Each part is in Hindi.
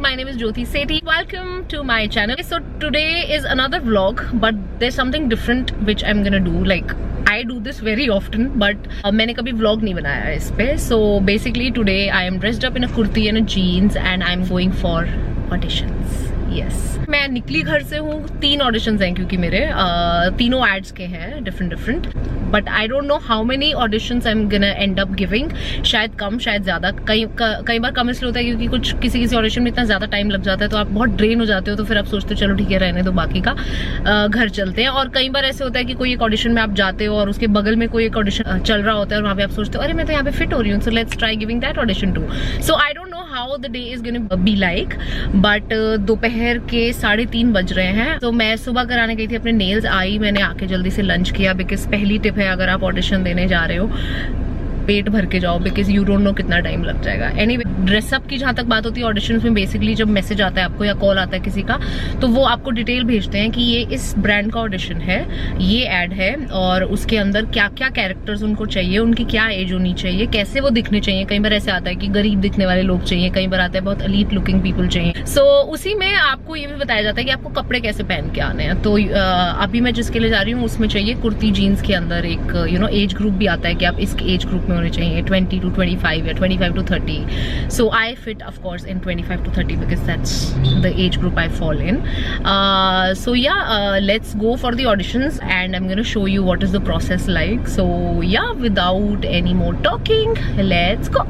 My name is Jyoti Sethi. Welcome to my channel. So today is another vlog, but there's something different which I'm gonna do. Like I do this very often, but मैंने कभी vlog नहीं बनाया है इस पे. So basically today I am dressed up in a kurti and a jeans and I'm going for auditions. Yes. मैं निकली घर से हूँ. 3 ऑडिशंस हैं क्योंकि मेरे तीनों एड्स के हैं different. But I don't know how many auditions I am gonna and up giving. शायद कम, शायद ज्यादा. कई बार कम इसलिए होता है क्योंकि किसी ऑडिशन में इतना ज्यादा टाइम लग जाता है तो आप बहुत ड्रेन हो जाते हो, तो फिर आप सोचते हो चलो ठीक है रहने दो, बाकी का घर चलते हैं. और कई बार ऐसे होता है कि कोई एक ऑडिशन में आप जाते हो और उसके बगल में कोई एक ऑडिशन चल रहा होता है और वहाँ पे आप सोचते हो अरे मैं तो यहाँ पे फिट हो रही हूँ, so let's try giving that audition too. So I don't know how the day is gonna be like. But दोपहर के 3:30 बज रहे हैं. तो मैं सुबह कराने गई थी अपने नेल्स. आई, मैंने आके जल्दी से लंच किया. बिकॉज पहली टिप है अगर आप ऑडिशन देने जा रहे हो पेट भर के जाओ, बिकॉज यू डोंट नो कितना टाइम लग जाएगा. एनीवे, ड्रेसअप की जहां तक बात होती है ऑडिशन में, बेसिकली जब मैसेज आता है आपको या कॉल आता है किसी का, तो वो आपको डिटेल भेजते हैं कि ये इस ब्रांड का ऑडिशन है, ये एड है और उसके अंदर क्या क्या कैरेक्टर्स उनको चाहिए, उनकी क्या एज होनी चाहिए, कैसे वो दिखने चाहिए. कई बार ऐसे आता है कि गरीब दिखने वाले लोग चाहिए, कई बार आता है बहुत एलीट लुकिंग पीपल चाहिए. सो उसी में आपको ये भी बताया जाता है कि आपको कपड़े कैसे पहन के आने हैं. तो अभी मैं जिसके लिए जा रही हूँ उसमें चाहिए कुर्ती जीन्स के अंदर एक एज ग्रुप भी आता है कि आप इस एज ग्रुप में होने चाहिए 20 to 25 या 25 to 30. So I fit of course in 25 to 30 because that's the age group I fall in. So yeah, let's go for the auditions and I'm gonna show you what is the process like. So yeah, without any more talking, let's go.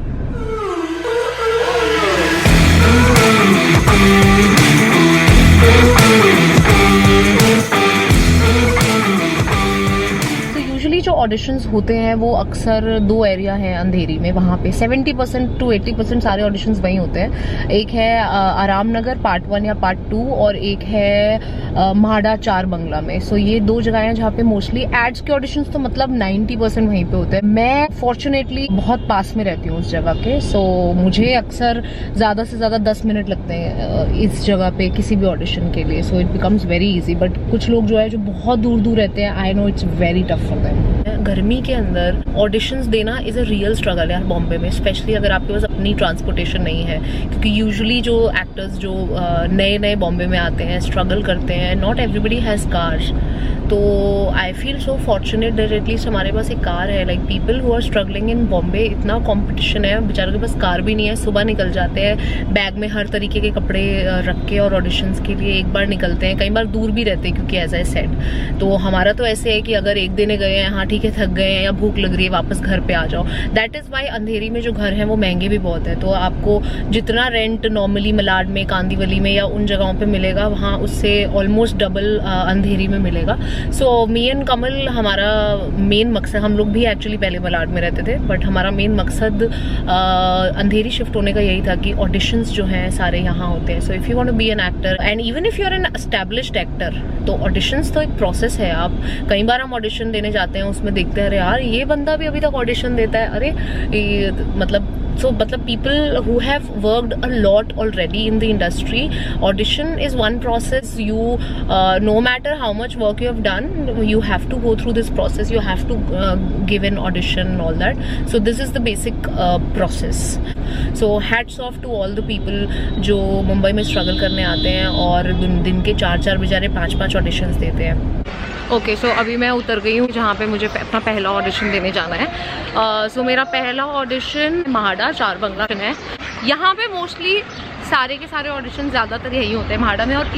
जो ऑडिशंस होते हैं वो अक्सर 2 एरिया है अंधेरी में. वहाँ पे 70% to 80% सारे ऑडिशंस वहीं होते हैं. एक है आराम नगर पार्ट 1 या पार्ट 2 और एक है म्हाडा 4 बंगला में. सो ये 2 जगह हैं जहाँ पे मोस्टली एड्स के ऑडिशंस तो मतलब 90% वहीं पे होते हैं. मैं फॉर्चुनेटली बहुत पास में रहती हूँ उस जगह के. सो मुझे अक्सर ज़्यादा से ज़्यादा 10 मिनट लगते हैं इस जगह पे किसी भी ऑडिशन के लिए. So it becomes very easy. But कुछ लोग जो है जो बहुत दूर दूर रहते हैं, I know it's very tough for them. गर्मी के अंदर ऑडिशंस देना इज अ रियल स्ट्रगल है बॉम्बे में, स्पेशली अगर आपके पास अपनी ट्रांसपोर्टेशन नहीं है. क्योंकि यूजुअली जो एक्टर्स जो नए नए बॉम्बे में आते हैं स्ट्रगल करते हैं, नॉट एवरीबडी हैज़ कार्स. तो I feel so fortunate that at least हमारे पास एक कार है. Like people who are struggling in Bombay, इतना कॉम्पिटिशन है, बेचारों के पास कार भी नहीं है. सुबह निकल जाते हैं बैग में हर तरीके के कपड़े रख के और ऑडिशंस के लिए एक बार निकलते हैं. कई बार दूर भी रहते हैं क्योंकि एज आई सेड. तो हमारा तो ऐसे है कि अगर एक दिन गए हैं, हाँ ठीक है थक गए हैं या भूख लग रही है, वापस घर पे आ जाओ. दैट इज़ वाई अंधेरी में जो घर हैं वो महंगे भी बहुत है. तो आपको जितना रेंट नॉर्मली मलाड में, कांदीवली में या उन जगहों पे मिलेगा, वहाँ उससे ऑलमोस्ट डबल अंधेरी में मिलेगा. सो मी एंड कमल, हमारा मेन मकसद, हम लोग भी एक्चुअली पहले मलाड में रहते थे, बट हमारा मेन मकसद अंधेरी शिफ्ट होने का यही था कि ऑडिशंस जो हैं सारे यहाँ होते हैं. So if you want to be an actor and even if you are an established actor, तो ऑडिशंस तो एक प्रोसेस है. आप कई बार हम ऑडिशन देने जाते हैं, उसमें देखते हैं अरे यार ये बंदा भी अभी तक ऑडिशन देता है, अरे ये मतलब people who have worked a lot already in the industry, audition is one process. You no matter how much work you have done, you have to go through this process. You have to give an audition and all that. So this is the basic process. So hats off to all the people जो मुंबई में स्ट्रगल करने आते हैं और दिन के 4 बेचारे 5 ऑडिशंस देते हैं. ओके, सो अभी मैं उतर गई हूँ जहाँ पे मुझे अपना पहला ऑडिशन देने जाना है. सो मेरा पहला ऑडिशन म्हाडा 4 बंगला है. यहाँ पे मोस्टली सारे के सारे ऑडिशन ज़्यादातर यही होते हैं म्हाडा में. और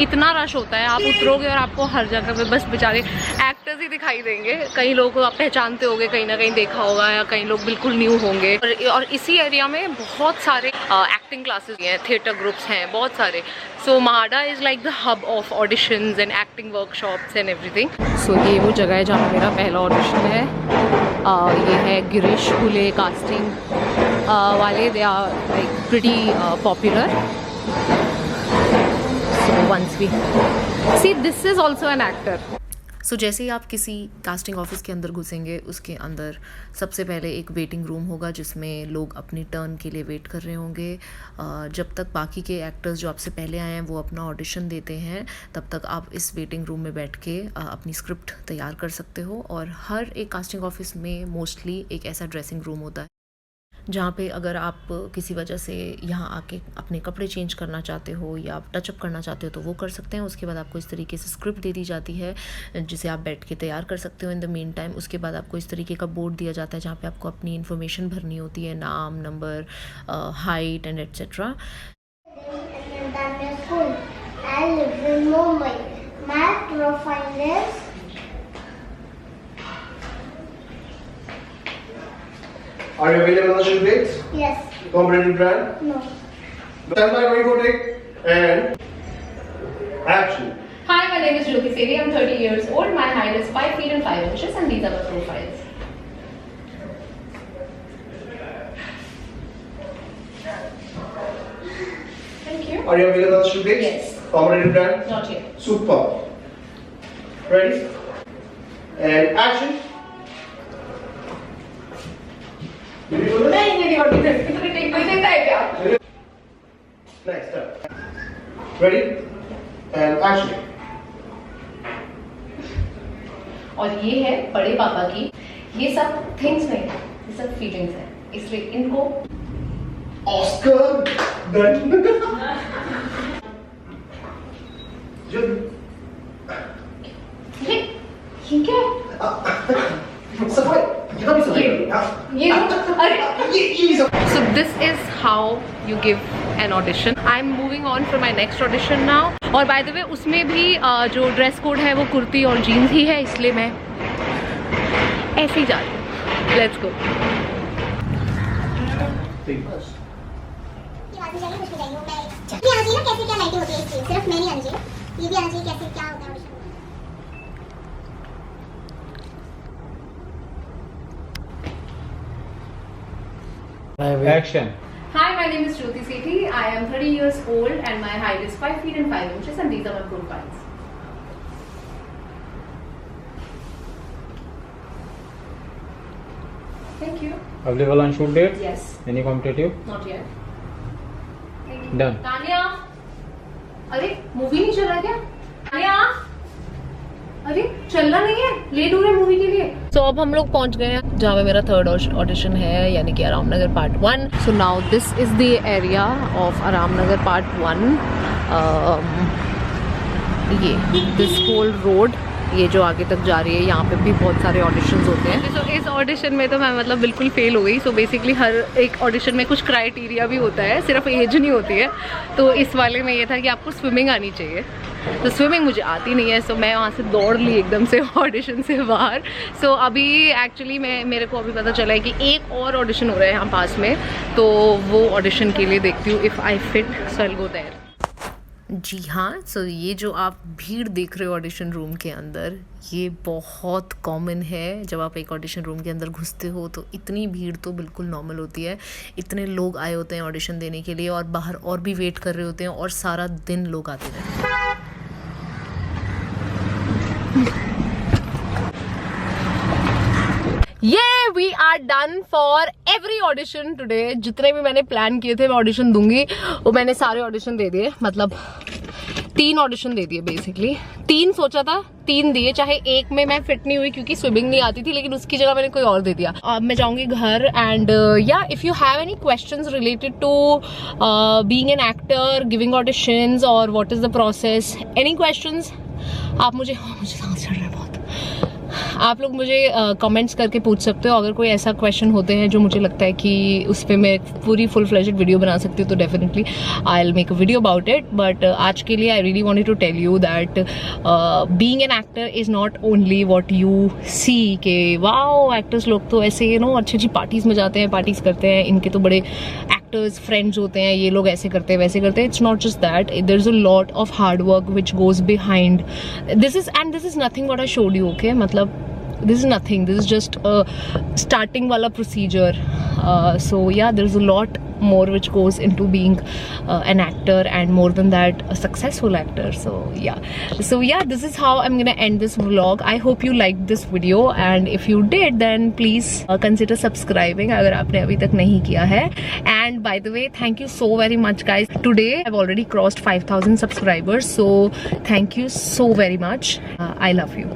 इतना रश होता है, आप उतरोगे और आपको हर जगह पे बस बेचारे एक्टर्स ही दिखाई देंगे. कई लोगों को आप पहचानते होंगे, कहीं ना कहीं देखा होगा, या कई लोग बिल्कुल न्यू होंगे. और इसी एरिया में बहुत सारे एक्टिंग क्लासेस हैं, थिएटर ग्रुप्स हैं बहुत सारे. So MHADA is like the hub of auditions and acting workshops and everything. सो ये वो जगह है जहाँ मेरा पहला ऑडिशन है. ये है गिरीश फुले कास्टिंग वाले. They are like pretty popular. So once we see this is also an actor. So जैसे ही आप किसी कास्टिंग ऑफिस के अंदर घुसेंगे, उसके अंदर सबसे पहले एक वेटिंग रूम होगा जिसमें लोग अपनी टर्न के लिए वेट कर रहे होंगे. जब तक बाकी के एक्टर्स जो आपसे पहले आए हैं वो अपना ऑडिशन देते हैं, तब तक आप इस वेटिंग रूम में बैठ के अपनी स्क्रिप्ट तैयार कर सकते हो. और हर एक कास्टिंग ऑफिस में मोस्टली एक ऐसा ड्रेसिंग रूम होता है जहाँ पे अगर आप किसी वजह से यहाँ आके अपने कपड़े चेंज करना चाहते हो या आप टचअप करना चाहते हो तो वो कर सकते हैं। उसके बाद आपको इस तरीके से स्क्रिप्ट दे दी जाती है जिसे आप बैठ के तैयार कर सकते हो इन द मीन टाइम। उसके बाद आपको इस तरीके का बोर्ड दिया जाता है जहाँ पे आपको अपनी इन्फॉर्मेशन भरनी होती है, नाम, number, height and etcetera. Are you available on the shoot dates? Yes. Competitive brand? No. Stand by, ready for take, and action. Hi, my name is Jyoti Sethi. I'm 30 years old. My height is 5 feet and 5 inches, and these are my profiles. Thank you. Are you available on the shoot dates? Yes. Competitive brand? Not yet. Super. Ready? And action. नहीं होती है, इतने टेक कोई देता है क्या? Next step. Ready? And action. और ये है बड़े पापा की, ये सब थिंग्स नहीं है, ये सब फीलिंग्स है, इसलिए इनको Oscar. Done. ये क्या है? सफाई. यहाँ भी सफाई. ये So this is how you give an audition. I'm moving on for my next audition now. और by the way उसमें भी जो ड्रेस कोड है वो कुर्ती और जीन्स ही है, इसलिए मैं ऐसे ही जा रही हूँ. Let's go. ये आना चाहिए ना कैसे क्या लाइटें होती है इसकी, सिर्फ मैं नहीं आना चाहिए, ये भी आना चाहिए कैसे क्या होता है ऑडिशन में। Action. Hi, my name is Jyoti Sethi. I am 30 years old and my height is 5 feet and 5 inches, and these are my profiles. Thank you. Available on shoot date? Yes. Any competitive? Not yet. Thank you. Done. Tania, अरे मूवी नहीं चल रहा क्या? तानिया, अरे चलना नहीं है, लेट हो रहे मूवी के लिए। So अब हम लोग पहुंच गए हैं जहाँ पे मेरा थर्ड ऑडिशन है, यानी कि आराम नगर part 1। So now this is the area of आराम नगर पार्ट 1। ये this whole road, ये जो आगे तक जा रही है, यहाँ पे भी बहुत सारे ऑडिशंस होते हैं। तो इस ऑडिशन में तो मैं मतलब बिल्कुल फेल हो गई। सो बेसिकली हर एक ऑडिशन में कुछ क्राइटेरिया भी होता है, सिर्फ एज नहीं होती है। तो इस वाले में ये था कि आपको स्विमिंग आनी चाहिए, तो स्विमिंग मुझे आती नहीं है। सो मैं वहाँ से दौड़ ली एकदम से ऑडिशन से बाहर। सो अभी एक्चुअली मेरे को अभी पता चला है कि एक और ऑडिशन हो रहा है यहाँ पास में, तो वो ऑडिशन के लिए देखती हूँ if I fit, so I will go there. जी हाँ, सो ये जो आप भीड़ देख रहे हो ऑडिशन रूम के अंदर, ये बहुत कॉमन है। जब आप एक ऑडिशन रूम के अंदर घुसते हो तो इतनी भीड़ तो बिल्कुल नॉर्मल होती है। इतने लोग आए होते हैं ऑडिशन देने के लिए और बाहर और भी वेट कर रहे होते हैं और सारा दिन लोग आते रहते हैं। ये we are done for every audition today. जितने भी मैंने प्लान किए थे मैं ऑडिशन दूंगी, वो मैंने सारे ऑडिशन दे दिए। मतलब 3 ऑडिशन दे दिए बेसिकली। 3 सोचा था, 3 दिए। चाहे एक में मैं फिट नहीं हुई क्योंकि स्विमिंग नहीं आती थी, लेकिन उसकी जगह मैंने कोई और दे दिया। अब मैं जाऊंगी घर एंड या if you have any questions related to being an actor, giving auditions और what is the process, any questions आप मुझे सांस चढ़ रहा है बहुत, आप लोग मुझे कमेंट्स करके पूछ सकते हो। अगर कोई ऐसा क्वेश्चन होते हैं जो मुझे लगता है कि उस पर मैं पूरी फुल फ्लेज्ड वीडियो बना सकती हूँ, तो definitely I will make a video about it. But आज के लिए I really wanted to tell you that being an actor is not only what you see के वाओ एक्टर्स लोग तो ऐसे अच्छी अच्छी पार्टीज में जाते हैं, पार्टीज करते हैं, इनके तो बड़े एक्टर्स फ्रेंड्स होते हैं, ये लोग ऐसे करते हैं वैसे करते हैं। It's not just that, there is a lot of hard work which goes behind this is nothing what I showed you. Okay, मतलब this is nothing, this is just a starting wala procedure. So yeah, there's a lot more which goes into being an actor, and more than that, a successful actor. So yeah, this is how I'm gonna end this vlog. I hope you liked this video, and if you did, then please consider subscribing अगर आपने अभी तक नहीं किया है। And by the way, thank you so very much guys. Today I've already crossed 5,000 subscribers, so thank you so very much. I love you.